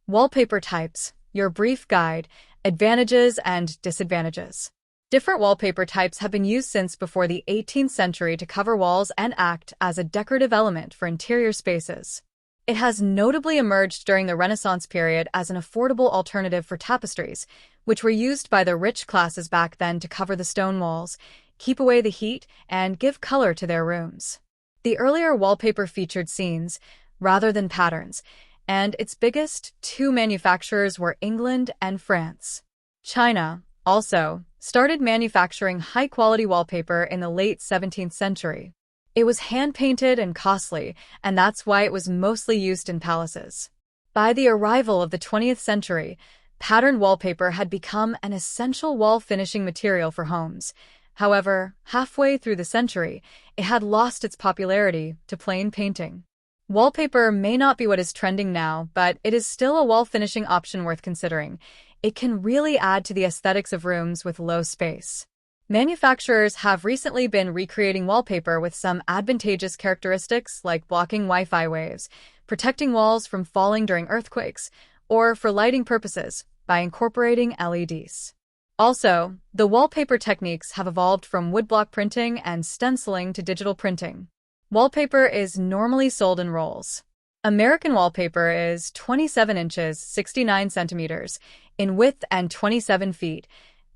Wallpaper types, your brief guide, advantages and disadvantages. Different wallpaper types have been used since before the 18th century to cover walls and act as a decorative element for interior spaces. It has notably emerged during the Renaissance period as an affordable alternative for tapestries, which were used by the rich classes back then to cover the stone walls, keep away the heat, and give color to their rooms. The earlier wallpaper featured scenes, rather than patterns, and its biggest two manufacturers were England and France. China, also, started manufacturing high-quality wallpaper in the late 17th century. It was hand-painted and costly, and that's why it was mostly used in palaces. By the arrival of the 20th century, patterned wallpaper had become an essential wall finishing material for homes. However, halfway through the century, it had lost its popularity to plain painting. Wallpaper may not be what is trending now, but it is still a wall finishing option worth considering. It can really add to the aesthetics of rooms with low space. Manufacturers have recently been recreating wallpaper with some advantageous characteristics like blocking Wi-Fi waves, protecting walls from falling during earthquakes, or for lighting purposes by incorporating LEDs. Also, the wallpaper techniques have evolved from woodblock printing and stenciling to digital printing. Wallpaper is normally sold in rolls. American wallpaper is 27 inches, 69 centimeters, in width and 27 feet,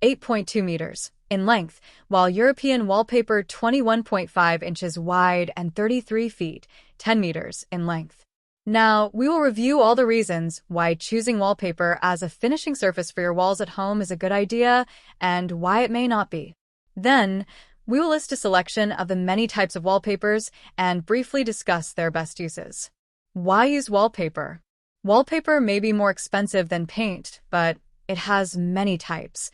8.2 meters, in length, while European wallpaper 21.5 inches wide and 33 feet, 10 meters, in length. Now, we will review all the reasons why choosing wallpaper as a finishing surface for your walls at home is a good idea and why it may not be. Then, we will list a selection of the many types of wallpapers and briefly discuss their best uses. Why use wallpaper? Wallpaper may be more expensive than paint, but it has many types,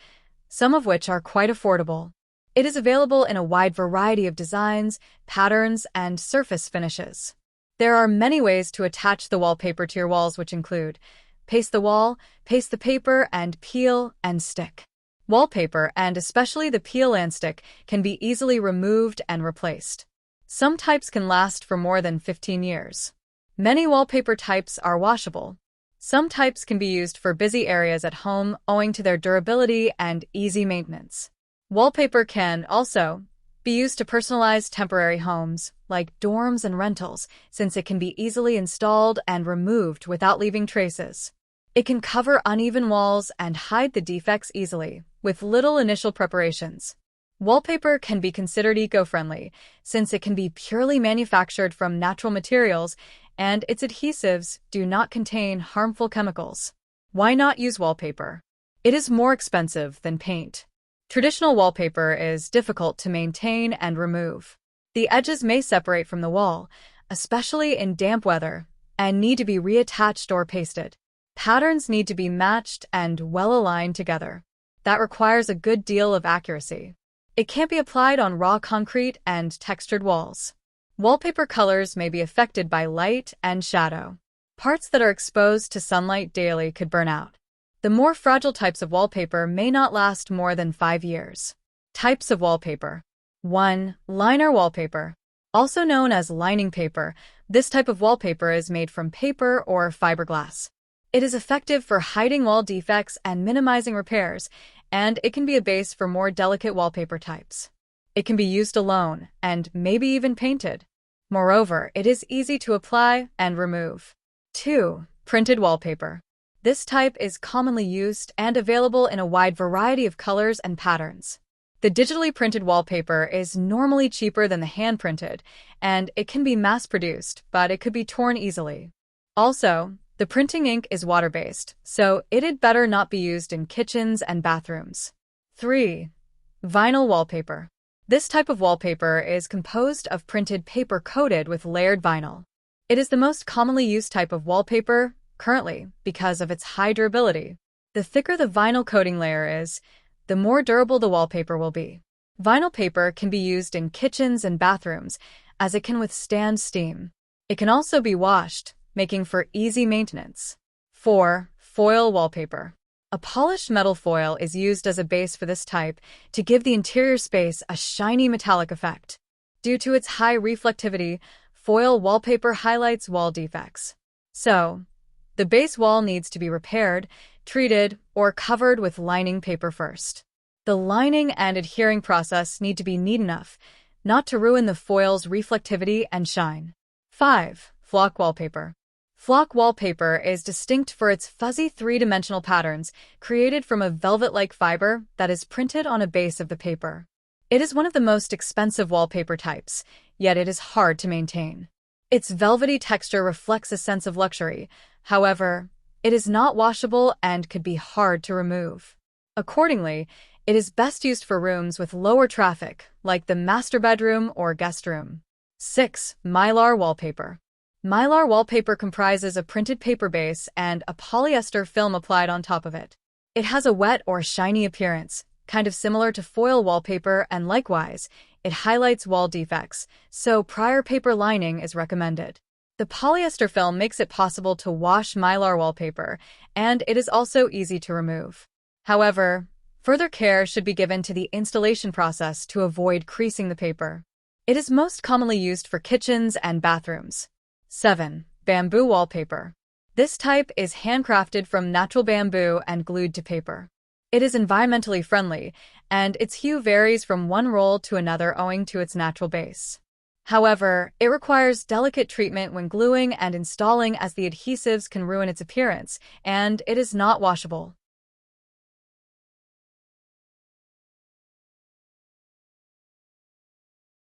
some of which are quite affordable. It is available in a wide variety of designs, patterns, and surface finishes. There are many ways to attach the wallpaper to your walls, which include paste the wall, paste the paper, and peel and stick. Wallpaper, and especially the peel and stick, can be easily removed and replaced. Some types can last for more than 15 years. Many wallpaper types are washable. Some types can be used for busy areas at home owing to their durability and easy maintenance. Wallpaper can also be used to personalize temporary homes, like dorms and rentals, since it can be easily installed and removed without leaving traces. It can cover uneven walls and hide the defects easily, with little initial preparations. Wallpaper can be considered eco-friendly, since it can be purely manufactured from natural materials and its adhesives do not contain harmful chemicals. Why not use wallpaper? It is more expensive than paint. Traditional wallpaper is difficult to maintain and remove. The edges may separate from the wall, especially in damp weather, and need to be reattached or pasted. Patterns need to be matched and well aligned together. That requires a good deal of accuracy. It can't be applied on raw concrete and textured walls. Wallpaper colors may be affected by light and shadow. Parts that are exposed to sunlight daily could burn out. The more fragile types of wallpaper may not last more than 5 years. Types of wallpaper. 1. Liner wallpaper. Also known as lining paper, this type of wallpaper is made from paper or fiberglass. It is effective for hiding wall defects and minimizing repairs, and it can be a base for more delicate wallpaper types. It can be used alone and maybe even painted. Moreover, it is easy to apply and remove. 2. Printed wallpaper. This type is commonly used and available in a wide variety of colors and patterns. The digitally printed wallpaper is normally cheaper than the hand-printed, and it can be mass-produced, but it could be torn easily. Also, the printing ink is water-based, so it'd better not be used in kitchens and bathrooms. 3. Vinyl wallpaper. This type of wallpaper is composed of printed paper coated with layered vinyl. It is the most commonly used type of wallpaper currently because of its high durability. The thicker the vinyl coating layer is, the more durable the wallpaper will be. Vinyl paper can be used in kitchens and bathrooms as it can withstand steam. It can also be washed, making for easy maintenance. 4. Foil wallpaper. A polished metal foil is used as a base for this type to give the interior space a shiny metallic effect. Due to its high reflectivity, foil wallpaper highlights wall defects. So, The base wall needs to be repaired, treated, or covered with lining paper first. The lining and adhering process need to be neat enough, not to ruin the foil's reflectivity and shine. 5. Flock wallpaper. Flock wallpaper is distinct for its fuzzy three-dimensional patterns created from a velvet-like fiber that is printed on a base of the paper. It is one of the most expensive wallpaper types, yet it is hard to maintain. Its velvety texture reflects a sense of luxury. However, it is not washable and could be hard to remove. Accordingly, it is best used for rooms with lower traffic, like the master bedroom or guest room. 6. Mylar wallpaper. Mylar wallpaper comprises a printed paper base and a polyester film applied on top of it. It has a wet or shiny appearance, kind of similar to foil wallpaper, and likewise, it highlights wall defects, so prior paper lining is recommended. The polyester film makes it possible to wash Mylar wallpaper, and it is also easy to remove. However, further care should be given to the installation process to avoid creasing the paper. It is most commonly used for kitchens and bathrooms. 7. Bamboo wallpaper. This type is handcrafted from natural bamboo and glued to paper. It is environmentally friendly, and its hue varies from one roll to another owing to its natural base. However, it requires delicate treatment when gluing and installing, as the adhesives can ruin its appearance, and it is not washable.